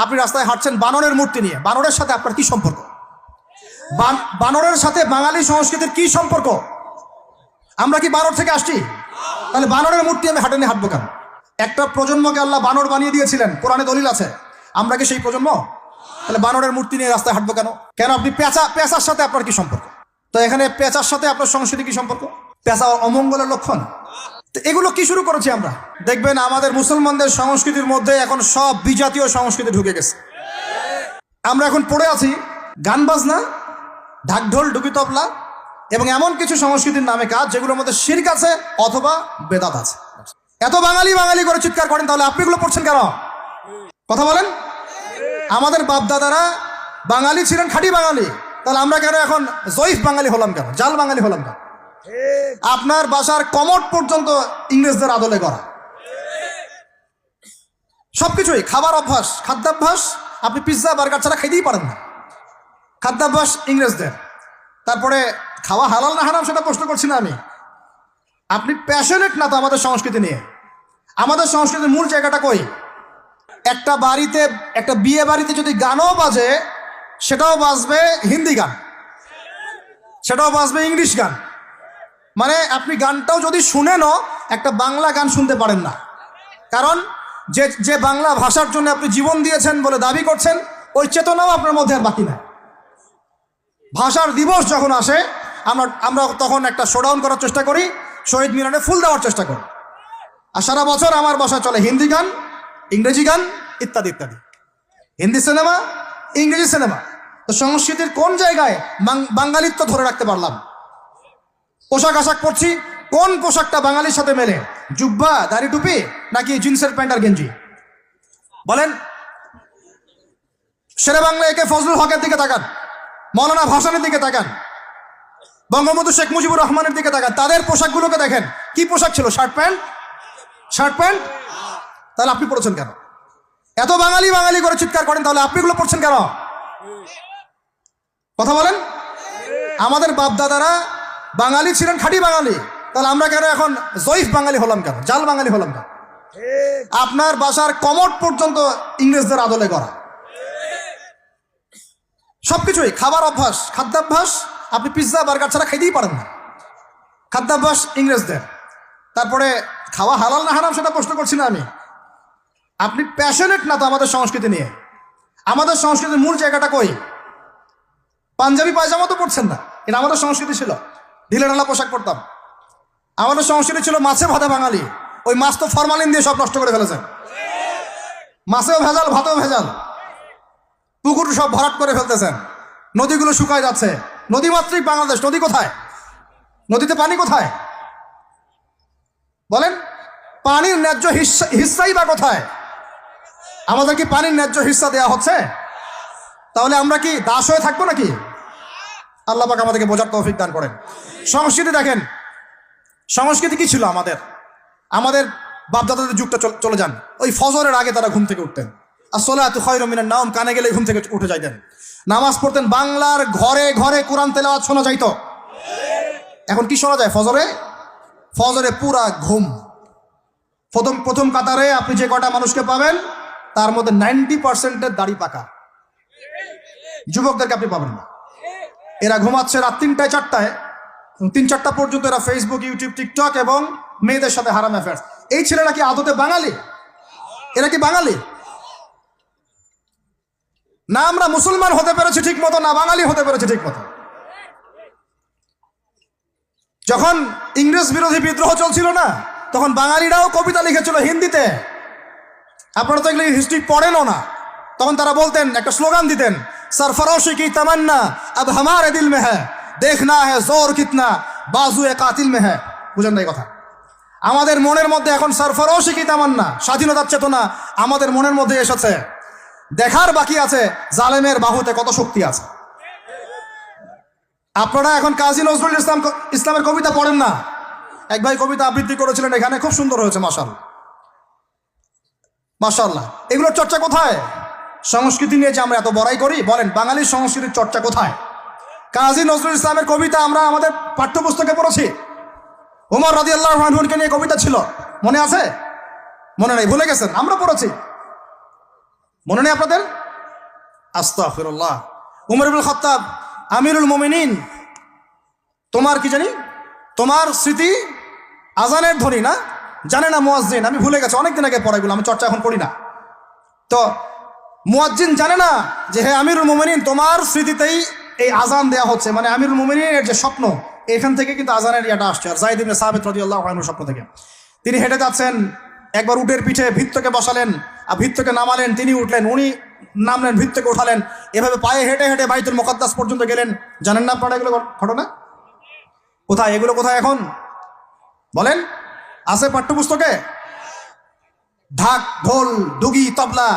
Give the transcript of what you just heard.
আপনি রাস্তায় হাঁটছেন বানরের মূর্তি নিয়ে, বানরের সাথে আপনার কি সম্পর্ক? বানরের সাথে বাঙালি সংস্কৃতির কি সম্পর্ক? আমরা কি বানর থেকে আসছি? তাহলে বানরের মূর্তি আমি হাঁটে নিয়ে হাঁটবো কেন? একটা প্রজন্মকে আল্লাহ বানর বানিয়ে দিয়েছিলেন, কোরআনে দলিল আছে। আমরা কি সেই প্রজন্ম? তাহলে বানরের মূর্তি নিয়ে রাস্তায় হাঁটবো কেন? কেন আপনি পেঁচার সাথে আপনার কি সম্পর্ক? তো এখানে পেঁচার সাথে আপনার সংস্কৃতি কি সম্পর্ক? পেঁচা অমঙ্গলের লক্ষণ। তো এগুলো কি শুরু করেছি আমরা? দেখবেন আমাদের মুসলমানদের সংস্কৃতির মধ্যে এখন সব বিজাতীয় সংস্কৃতি ঢুকে গেছে। আমরা এখন পড়ে আছি গান বাজনা, ঢাকঢোল, ডুকি তবলা এবং এমন কিছু সংস্কৃতির নামে কাজ যেগুলোর মধ্যে শিরক আছে অথবা বেদাত আছে। এত বাঙালি বাঙালি করে চিৎকার করেন, তাহলে আপনি এগুলো পড়ছেন কেন? কথা বলেন। আমাদের বাপদাদারা বাঙালি ছিলেন, খাঁটি বাঙালি, তাহলে আমরা কেন এখন জয়ীফ বাঙালি হলাম কেন? জাল বাঙালি হলাম কেন? আপনার বাসার কমোড পর্যন্ত ইংরেজদের আদলে করা। সবকিছুই খাবার অভ্যাস, খাদ্যাভ্যাস, আপনি পিৎজা বার্গার ছাড়া খাইতেই পারেন না, খাদ্যাভ্যাস ইংরেজদের। তারপরে খাওয়া হালাল না হারাম সেটা প্রশ্ন করছি না আমি, আপনি প্যাশনেট না তো আমাদের সংস্কৃতি নিয়ে। আমাদের সংস্কৃতির মূল জায়গাটা কই? একটা বাড়িতে, একটা বিয়ে বাড়িতে যদি গানও বাজে, সেটাও বাজবে হিন্দি গান, সেটাও বাজবে ইংলিশ গান। মানে আপনি গানটাও যদি শুনেনও একটা বাংলা গান শুনতে পারেন না, কারণ যে বাংলা ভাষার জন্য আপনি জীবন দিয়েছেন বলে দাবি করছেন, ওই চেতনাও আপনার মধ্যে আর বাকি নাই। ভাষার দিবস যখন আসে আমরা তখন একটা শোডাউন করার চেষ্টা করি, শহীদ মিনারে ফুল দেওয়ার চেষ্টা করি, আর সারা বছর আমার বাসায় চলে হিন্দি গান, ইংরেজি গান ইত্যাদি ইত্যাদি, হিন্দি সিনেমা, ইংরেজি সিনেমা। তো সংস্কৃতির কোন জায়গায় বাঙালিত্ব ধরে রাখতে পারলাম? পোশাক আশাক পরছি, কোন পোশাকটা বাঙালির সাথে মেলে? জুব্বা, দাড়ি টুপি, নাকি জিন্সের প্যান্ট আর গেঞ্জি? বলেন। শেরে বাংলা একে ফজলুল হকের দিকে তাকান, মৌলানা ভাসানের দিকে তাকান, বঙ্গবন্ধু শেখ মুজিবুর রহমানের দিকে তাকান, তাদের পোশাকগুলোকে দেখেন। কি পোশাক ছিল? Shirt pant, shirt pant. তাহলে আপনি পড়ছেন কেন? এত বাঙালি বাঙালি করে চিৎকার করেন, তাহলে আপনি এগুলো পড়ছেন কেন? কথা বলেন। আমাদের বাপদাদারা বাঙালি ছিলেন, খাঁটি বাঙালি, তাহলে আমরা কেন এখন জয়ীফ বাঙালি হলাম কেন? জাল বাঙালি হলাম কেন? আপনার বাসার কমোড পর্যন্ত ইংরেজদের আদলে করা। সবকিছুই খাবার অভ্যাস, খাদ্যাভ্যাস, আপনি পিৎজা বার্গার ছাড়া খাইতেই পারেন না, খাদ্যাভ্যাস ইংরেজদের। তারপরে খাওয়া হালাল না হারাম সেটা প্রশ্ন করছি না আমি, আপনি প্যাশনেট না তো আমাদের সংস্কৃতি নিয়ে। আমাদের সংস্কৃতির মূল জায়গাটা কই? পাঞ্জাবি পায়জামা তো পড়ছেন না, এটা আমাদের সংস্কৃতি ছিল। ঢিলে ঢালা পোশাক পরতাম। আমাদের সংস্কৃতি ছিল মাছে ভাতে বাঙালি। ওই মাছ তো ফরমালিন দিয়ে সব নষ্ট করে ফেলেছেন। মাছেও ভেজাল, ভাতেও ভেজাল, পুকুর সব ভরাট করে ফেলতেছেন, নদীগুলো শুকায় যাচ্ছে। নদীমাতৃক বাংলাদেশ, নদী কোথায়? নদীতে পানি কোথায়? বলেন। পানির ন্যায্য হিস্সাই বা কোথায়? আমাদের কি পানির ন্যায্য হিস্সা দেওয়া হচ্ছে? তাহলে আমরা কি দাস হয়ে থাকবো নাকি? আল্লাহ পাক আমাদেরকে বোঝার তৌফিক দান করেন। সংস্কৃতি দেখেন, সংস্কৃতি কি ছিল আমাদের? আমাদের বাপদাদাদের যুগটা চলে যান, ওই ফজরের আগে তারা ঘুম থেকে উঠতেন। আসসালাতু খায়রুম মিনান নাওম, কানে গেলে ঘুম থেকে উঠে যাইতেন, নামাজ পড়তেন। বাংলার ঘরে ঘরে কোরআন তেলাওয়াত শোনা যাইত। এখন কি শোনা যায়? ফজরে পুরা ঘুম। প্রথম কাতারে আপনি যে কটা মানুষকে পাবেন, তার মধ্যে 90% দাড়ি পাকা। যুবকদেরকে আপনি পাবেন না। এরা ঘুমাচ্ছে রাত 3টায় 4টায়, 3-4টা পর্যন্ত এরা ফেসবুক, ইউটিউব, টিকটক এবং মেয়েদের সাথে হারাম অ্যাফেয়ার্স। এই ছেলেরা কি আদতে বাঙালি? এরা কি বাঙালি? না আমরা মুসলমান হতে পেরেছি ঠিক মতো, না বাঙালি হতে পেরেছি ঠিক মতো। যখন ইংরেজ বিরোধী বিদ্রোহ চলছিল না, তখন বাঙালিরাও কবিতা লিখেছিল হিন্দিতে। আপনারা তো এগুলো হিস্ট্রি পড়েনও না। তখন তারা বলতেন, একটা স্লোগান দিতেন, सरफरोशी की तमन्ना अब हमारे दिल में है, देखना है जोर कितना बाजुए कातिल में है। বুঝেন না এই কথা? আমাদের মনের মধ্যে এখন सरफरोशी की तमन्ना, স্বাধীনতার চেতনা আমাদের মনের মধ্যে এসেছে। দেখার বাকি আছে জালেমের বাহুতে কত শক্তি আছে। আপনারা এখন কাজী নজরুল ইসলামের কবিতা পড়েন না? এক ভাই কবিতা আবৃত্তি করেছিলেন এখানে, খুব সুন্দর হয়েছে, মাশাআল্লাহ মাশাআল্লাহ। এগুলোর চর্চা কোথায়? সংস্কৃতি নিয়ে যে আমরা এত বড়াই করি, বলেন বাঙালির সংস্কৃতির চর্চা কোথায়? কাজী নজরুল ইসলামের কবিতা আমরা আমাদের পাঠ্যপুস্তকে পড়েছি। ওমর রাদিয়াল্লাহু আনহুকে নিয়ে কবিতা ছিল, মনে আছে? মনে নেই, ভুলে গেছেন? আমরা পড়েছি। মনে নেই আপনাদের? আস্তাগফিরুল্লাহ। উমর ইবনুল খাত্তাব আমিরুল মুমিনিন, তোমার কি জানি, তোমার স্মৃতি আজানের ধ্বনি না, জানে না মুয়াজ্জিন, আমি ভুলে গেছি, অনেকদিন আগে পড়াগুলো, আমি চর্চা এখন করি না। তো মুয়াজ্জিন জানে না যে হে আমিরুল মুমিনিন, তোমার স্মৃতিতেই এই আজান দেয়া হচ্ছে, মানে আমিরুল মুমিনিনের যে স্বপ্ন, এখান থেকে কিন্তু আজানের ইয়াটা আসছে। আর যায়েদ ইবনে সাবিত রাদিয়াল্লাহু আনহুর স্বপ্ন থেকে তিনি হেঁটে যাচ্ছেন, একবার উটের পিঠে ভৃত্যকে বসালেন আর ভৃত্যকে নামালেন, তিনি উঠলেন, উনি নামলেন, ভৃত্যকে উঠালেন, এভাবে পায়ে হেঁটে হেঁটে বাইতুল মুকাদ্দাস পর্যন্ত গেলেন। জানেন না আপনারা এগুলো ঘটনা? কোথায় এগুলো, কোথায় এখন বলেন? আছে পাঠ্যপুস্তকে? ঢাক, ঢোল, ডুগি, তবলা